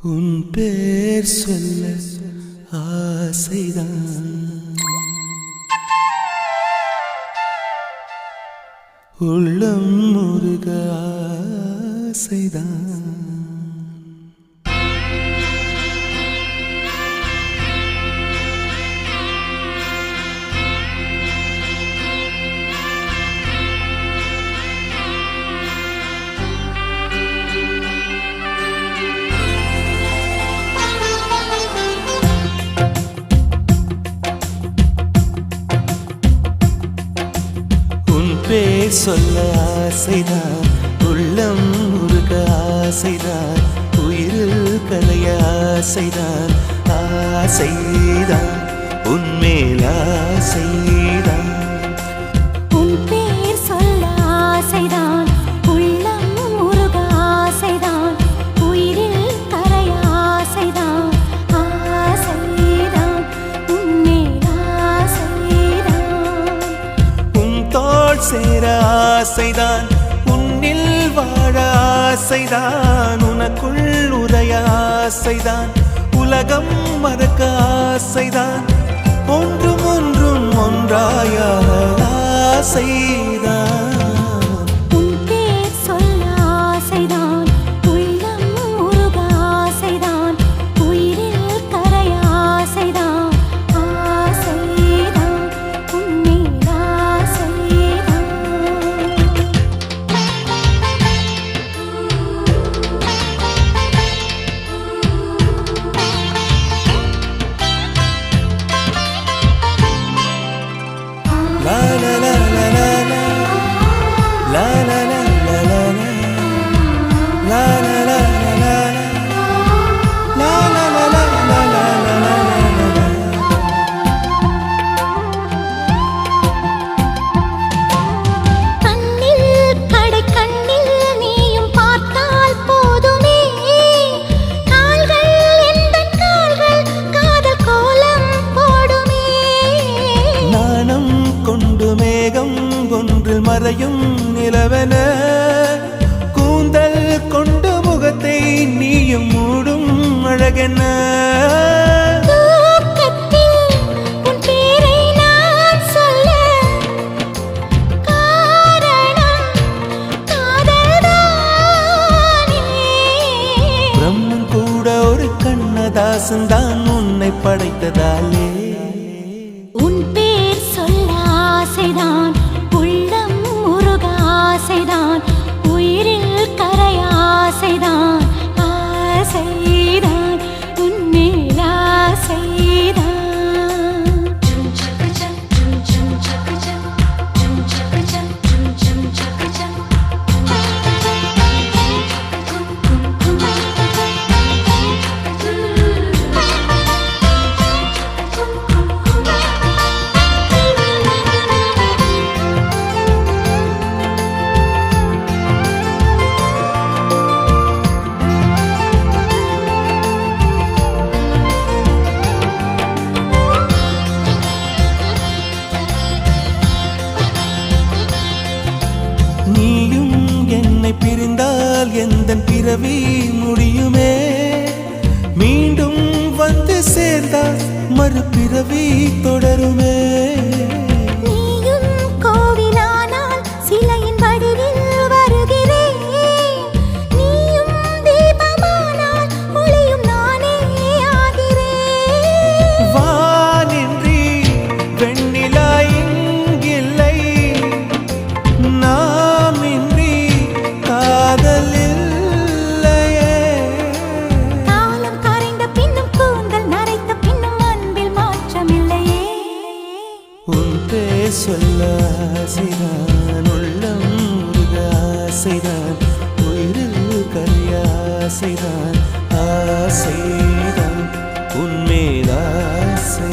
உன் பேர் சொல்ல ஆசைதான், உள்ளம் முருக ஆசைதான். பேர் சொல்ல ஆசைதான், உள்ளம் முருக ஆசைதான், உயிரில் கலைய ஆசைதான், ஆசைதான் உன்மேல் ஆசைதான். உன் பேர் சொல்ல ஆசைதான், உள்ளம் முருக ஆசைதான், உயிரில் கரைய ஆசைதான், ஆசைதான் உன்மேல் ஆசைதான். உன் தோள் சேர ஆசைதான், உன்னில் வாழ ஆசைதான், உனக்குள் உரைய ஆசைதான், உலகம் மறக்க ஆசைதான், ஒன்றும் ஒன்றும் ஒன்றாய ஆசைதான். உன் பேர் சொல்ல ஆசைதான், உள்ளம் முருக ஆசைதான், உயிரில் கரைய ஆசைதான், ஆசைதான் உன்மேல் ஆசைதான். La la la la la la la la la la la la la la la la கண்ணில் கடை கண்ணில் நீயும் பார்த்தால் போதுமே, கால்கள் எந்தன் கால்கள் காதல் கோலம் போடுமே. நாணம் கொண்டு மேகம் ஒன்றில் மறையும் நிலவென, கூந்தல் கொண்டு முகத்தை நீயும் மூடும் அழகென. தூக்கத்தில் உன் பேரை நான் சொல்ல காரணம் காதல்தானே. பிரம்மன் கூட ஒரு கண்ணதாசன் தான் உன்னை படைத்ததாலே. உன் பேர் சொல்ல ஆசைதான், உள்ளம் முருக ஆசைதான், உயிரில் கரைய ஆசைதான், ஆசைதான் உன்மேல் ஆசைதான். நீயும் என்னை பிரிந்தால் எந்தன் பிறவி முடியுமே, மீண்டும் வந்து சேர்ந்தால் மறுபிறவி தொடருமே. நீயும் கோவிலானால் சிலையின் வடிவில் வருகிறேன், நீயும் தீபமானால் ஒளியும் நானே ஆகிறேன். வானின்றி வெண்ணிலா இங்கில்லை, நாமின்றி காதல் இல்லையே. காலம் கரைந்த பின்னும் கூந்தல் நரைத்த பின்னும் அன்பில் மாற்றமில்லையே. உன் பேர் சொல்ல ஆசைதான், உள்ளம் முருக ஆசைதான், உயிரில் கரைய ஆசைதான், ஆசைதான் உன்மேல் ஆசை.